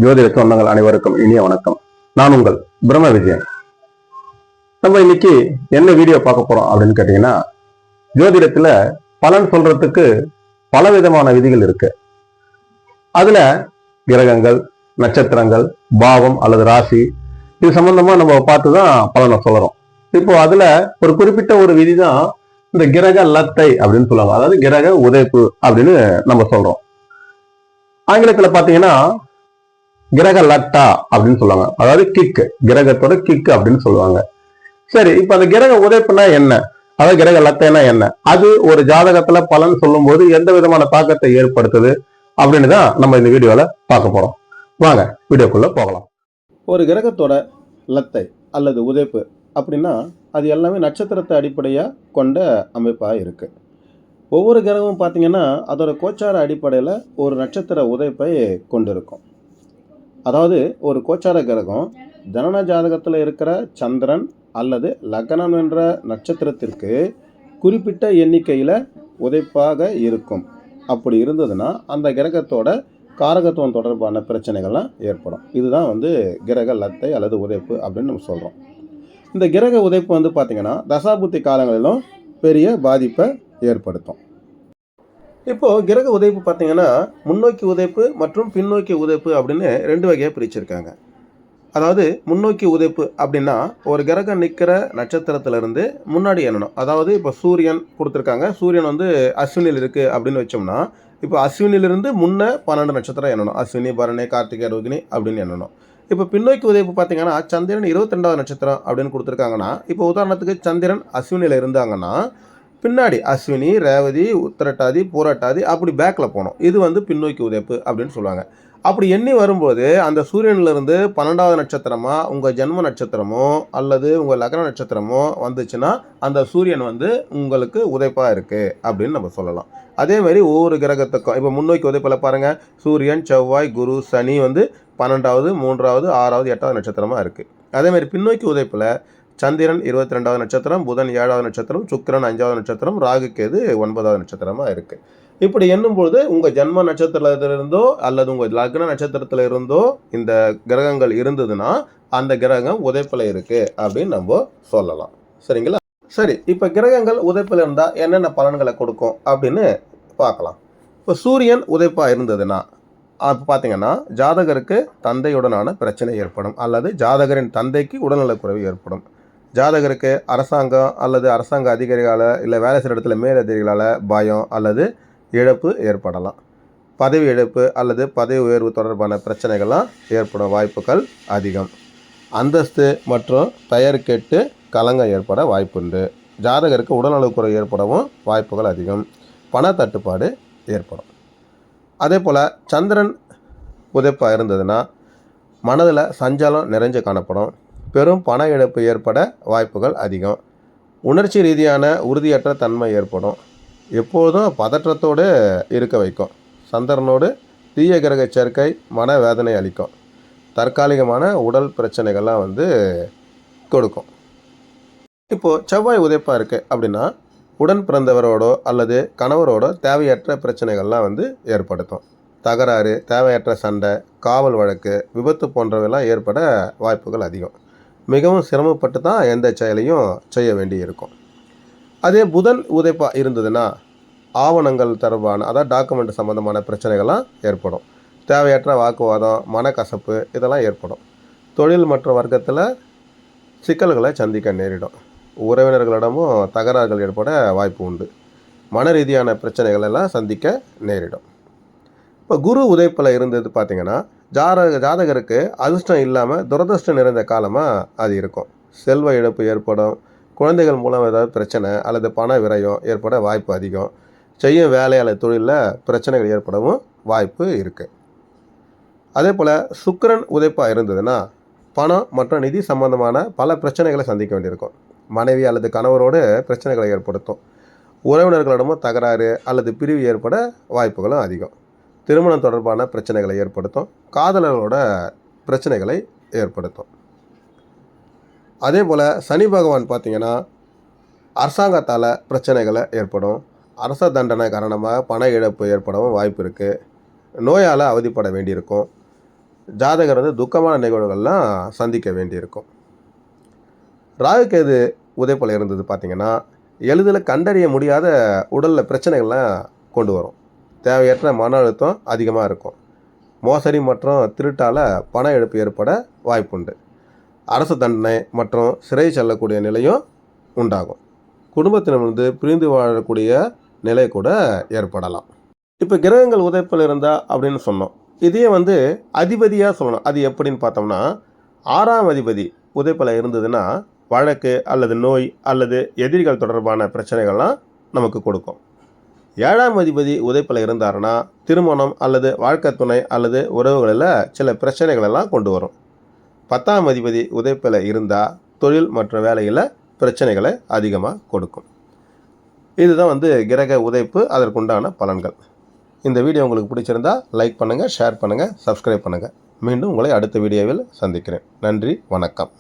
ஜோதிட சொந்தங்கள் அனைவருக்கும் இனிய வணக்கம். நான் உங்கள் பிரம்ம விஜயன். நம்ம இன்னைக்கு என்ன வீடியோ பார்க்க போறோம் அப்படின்னு கேட்டீங்கன்னா, ஜோதிடத்துல பலன் சொல்றதுக்கு பல விதமான விதிகள் இருக்கு. அதுல கிரகங்கள், நட்சத்திரங்கள், பாவம் அல்லது ராசி இது சம்பந்தமா நம்ம பார்த்துதான் பலனை சொல்றோம். இப்போ அதுல ஒரு குறிப்பிட்ட ஒரு விதி தான் இந்த கிரக லத்தை அப்படின்னு சொல்லுவாங்க. அதாவது கிரக உதைப்பு அப்படின்னு நம்ம சொல்றோம். ஆங்கிலத்துல பாத்தீங்கன்னா கிரக லட்டா அப்படின்னு சொல்லுவாங்க. அதாவது கிக், கிரகத்தோட கிக் அப்படின்னு சொல்லுவாங்க. சரி, இப்ப அந்த கிரக உதைப்புனா என்ன, அதாவது கிரக லத்தைனா என்ன, அது ஒரு ஜாதகத்துல பலன் சொல்லும் போது எந்த விதமான தாக்கத்தை ஏற்படுத்துது அப்படின்னு தான் நம்ம இந்த வீடியோல பார்க்க போறோம். வாங்க வீடியோக்குள்ள போகலாம். ஒரு கிரகத்தோட லத்தை அல்லது உதைப்பு அப்படின்னா அது எல்லாமே நட்சத்திரத்தை அடிப்படையாக கொண்ட அமைப்பாக இருக்குது. ஒவ்வொரு கிரகமும் பார்த்திங்கன்னா அதோட கோச்சார அடிப்படையில் ஒரு நட்சத்திர உதைப்பை கொண்டிருக்கும். அதாவது ஒரு கோச்சார கிரகம் ஜனன ஜாதகத்தில் இருக்கிற சந்திரன் அல்லது லக்னம் என்ற நட்சத்திரத்திற்கு குறிப்பிட்ட எண்ணிக்கையில் உதைப்பாக இருக்கும். அப்படி இருந்ததுன்னா அந்த கிரகத்தோட காரகத்துவம் தொடர்பான பிரச்சனைகள்லாம் ஏற்படும். இதுதான் கிரக லத்தை அல்லது உதைப்பு அப்படின்னு நம்ம சொல்கிறோம். இந்த கிரக உதைப்பு பார்த்திங்கன்னா தசாபுத்தி காலங்களிலும் பெரிய பாதிப்பை ஏற்படுத்தும். இப்போது கிரக உதைப்பு பார்த்திங்கன்னா முன்னோக்கி உதைப்பு மற்றும் பின்னோக்கி உதைப்பு அப்படின்னு ரெண்டு வகையாக பிரிச்சிருக்காங்க. அதாவது முன்னோக்கி உதைப்பு அப்படின்னா ஒரு கிரகம் நிற்கிற நட்சத்திரத்திலிருந்து முன்னாடி எண்ணணும். அதாவது இப்போ சூரியன் கொடுத்துருக்காங்க, சூரியன் அஸ்வினியில் இருக்குது அப்படின்னு வச்சோம்னா, இப்போ அஸ்வினிலிருந்து முன்ன 12 நட்சத்திரம் எண்ணணும். அஸ்வினி, பரணி, கார்த்திகை, ரோகிணி அப்படின்னு எண்ணணும். இப்போ பின்னோக்கி உதைப்பு பார்த்தீங்கன்னா சந்திரன் 22வது நட்சத்திரம் அப்படின்னு கொடுத்துருக்காங்கன்னா, இப்போ உதாரணத்துக்கு சந்திரன் அஸ்வினியில் இருந்தாங்கன்னா பின்னாடி அஸ்வினி, ரேவதி, உத்திரட்டாதி, பூரட்டாதி அப்படி பேக்கில் போகணும். இது பின்னோக்கி உதைப்பு அப்படின்னு சொல்லுவாங்க. அப்படி எண்ணி வரும்போது அந்த சூரியனிலிருந்து 12வது நட்சத்திரமா உங்கள் ஜென்ம நட்சத்திரமோ அல்லது உங்கள் லக்ன நட்சத்திரமோ வந்துச்சுன்னா அந்த சூரியன் உங்களுக்கு உதைப்பாக இருக்குது அப்படின்னு நம்ம சொல்லலாம். அதே மாதிரி ஒவ்வொரு கிரகத்துக்கும் இப்போ முன்னோக்கி உதைப்பில் பாருங்கள், சூரியன், செவ்வாய், குரு, சனி 12வது, 3வது, 6வது, 8வது நட்சத்திரமாக இருக்குது. அதேமாதிரி பின்னோக்கி உதைப்பில் சந்திரன் 22வது நட்சத்திரம், புதன் 7வது நட்சத்திரம், சுக்கிரன் 5வது நட்சத்திரம், ராகு, கேது 9வது நட்சத்திரமாக இருக்குது. இப்படி எண்ணும்போது உங்கள் ஜென்ம நட்சத்திரத்திலிருந்தோ அல்லது உங்கள் லக்ன நட்சத்திரத்தில் இருந்தோ இந்த கிரகங்கள் இருந்ததுன்னா அந்த கிரகம் உதைப்பில் இருக்குது அப்படின்னு நம்ம சொல்லலாம். சரிங்களா? சரி, இப்போ கிரகங்கள் உதைப்பில் இருந்தால் என்னென்ன பலன்களை கொடுக்கும் அப்படின்னு பார்க்கலாம். இப்போ சூரியன் உதைப்பாக இருந்ததுன்னா அப்போ பார்த்தீங்கன்னா ஜாதகருக்கு தந்தையுடனான பிரச்சனை ஏற்படும் அல்லது ஜாதகரின் தந்தைக்கு உடல்நலக்குறைவு ஏற்படும். ஜாதகருக்கு அரசாங்கம் அல்லது அரசாங்க அதிகாரிகளால் இல்லை வேலை செய்கிற இடத்துல மேலதிகாரிகளால் பயம் அல்லது இழப்பு ஏற்படலாம். பதவி இழப்பு அல்லது பதவி உயர்வு தொடர்பான பிரச்சனைகள்லாம் ஏற்படும் வாய்ப்புகள் அதிகம். அந்தஸ்து மற்றும் பெயர் கெட்டு களங்கம் ஏற்பட வாய்ப்புண்டு. ஜாதகருக்கு உடல்நலக்குறைவு ஏற்படவும் வாய்ப்புகள் அதிகம். பண தட்டுப்பாடு ஏற்படும். அதே போல் சந்திரன் உதைப்பாக இருந்ததுன்னா மனதில் சஞ்சலம் நிறைஞ்சு காணப்படும். பெரும் பண இழப்பு ஏற்பட வாய்ப்புகள் அதிகம். உணர்ச்சி ரீதியான உறுதியற்ற தன்மை ஏற்படும். எப்போதும் பதற்றத்தோடு இருக்க வைக்கும். சந்திரனோடு தீய கிரக சேர்க்கை மன வேதனை அளிக்கும். தற்காலிகமான உடல் பிரச்சனைகள்லாம் கொடுக்கும். இப்போது செவ்வாய் உதைப்பாக இருக்குது அப்படின்னா உடன் பிறந்தவரோடோ அல்லது கணவரோட தேவையற்ற பிரச்சனைகள்லாம் ஏற்படுத்தும். தகராறு, தேவையற்ற சண்டை, காவல் வழக்கு, விபத்து போன்றவையெல்லாம் ஏற்பட வாய்ப்புகள் அதிகம். மிகவும் சிரமப்பட்டு தான் எந்த செயலையும் செய்ய வேண்டி இருக்கும். அதே புதன் உதைப்பாக இருந்ததுன்னா ஆவணங்கள் தொடர்பான அதாவது டாக்குமெண்ட் சம்மந்தமான பிரச்சனைகள்லாம் ஏற்படும். தேவையற்ற வாக்குவாதம், மனக்கசப்பு இதெல்லாம் ஏற்படும். தொழில் மற்றும் வர்க்கத்தில் சிக்கல்களை சந்திக்க நேரிடும். உறவினர்களிடமும் தகராறுகள் ஏற்பட வாய்ப்பு உண்டு. மன ரீதியான பிரச்சனைகள் எல்லாம் சந்திக்க நேரிடும். இப்போ குரு உதைப்பில் இருந்தது பார்த்திங்கன்னா ஜாதகருக்கு அதிர்ஷ்டம் இல்லாமல் துரதிர்ஷ்டம் நிறைந்த காலமாக அது இருக்கும். செல்வ இழப்பு ஏற்படும். குழந்தைகள் மூலம் ஏதாவது பிரச்சனை அல்லது பண விரயம் ஏற்பட வாய்ப்பு அதிகம். செய்யும் வேலை அல்லது தொழிலில் பிரச்சனைகள் ஏற்படவும் வாய்ப்பு இருக்குது. அதே போல் சுக்கிரன் உதைப்பாக இருந்ததுன்னா பணம் மற்றும் நிதி சம்பந்தமான பல பிரச்சனைகளை சந்திக்க வேண்டியிருக்கும். மனைவி அல்லது கணவரோடு பிரச்சனைகளை ஏற்படுத்தும். உறவினர்களிடமும் தகராறு அல்லது பிரிவு ஏற்பட வாய்ப்புகளும் அதிகம். திருமணம் தொடர்பான பிரச்சனைகளை ஏற்படுத்தும். காதலர்களோட பிரச்சனைகளை ஏற்படுத்தும். அதே போல் சனி பகவான் பார்த்திங்கன்னா அரசாங்கத்தால் பிரச்சனைகளை ஏற்படும். அரச தண்டனை காரணமாக பண இழப்பு ஏற்படவும் வாய்ப்பு இருக்குது. நோயால் அவதிப்பட வேண்டியிருக்கும். ஜாதகர் வந்து துக்கமான நிகழ்வுகள்லாம் சந்திக்க வேண்டியிருக்கும். ராகுகேது உதைப்பில் இருந்தது பார்த்திங்கன்னா எளிதில் கண்டறிய முடியாத உடலில் பிரச்சனைகள்லாம் கொண்டு வரும். தேவையற்ற மன அழுத்தம் அதிகமாக இருக்கும். மோசடி மற்றும் திருட்டால் பண இழப்பு ஏற்பட வாய்ப்புண்டு. அரசு தண்டனை மற்றும் சிறை செல்லக்கூடிய நிலையும் உண்டாகும். குடும்பத்தினரிலிருந்து பிரிந்து வாழக்கூடிய நிலை கூட ஏற்படலாம். இப்போ கிரகங்கள் உதைப்பில் இருந்தால் அப்படின்னு சொன்னோம். இதையே வந்து அதிபதியாக சொல்லணும். அது எப்படின்னு பார்த்தோம்னா 6ஆம் அதிபதி உதைப்பில் இருந்ததுன்னா வழக்கு அல்லது நோய் அல்லது எதிரிகள் தொடர்பான பிரச்சனைகள்லாம் நமக்கு கொடுக்கும். 7ஆம் அதிபதி உதைப்பில் இருந்தாருன்னா திருமணம் அல்லது வாழ்க்கை துணை அல்லது உறவுகளில் சில பிரச்சனைகளெல்லாம் கொண்டு வரும். 10ஆம் அதிபதி உதைப்பில் இருந்தால் தொழில் மற்றும் வேலையில் பிரச்சனைகளை அதிகமாக கொடுக்கும். இதுதான் வந்து கிரக உதைப்பு, அதற்குண்டான பலன்கள். இந்த வீடியோ உங்களுக்கு பிடிச்சிருந்தா லைக் பண்ணுங்கள், ஷேர் பண்ணுங்கள், சப்ஸ்கிரைப் பண்ணுங்கள். மீண்டும் உங்களை அடுத்த வீடியோவில் சந்திக்கிறேன். நன்றி, வணக்கம்.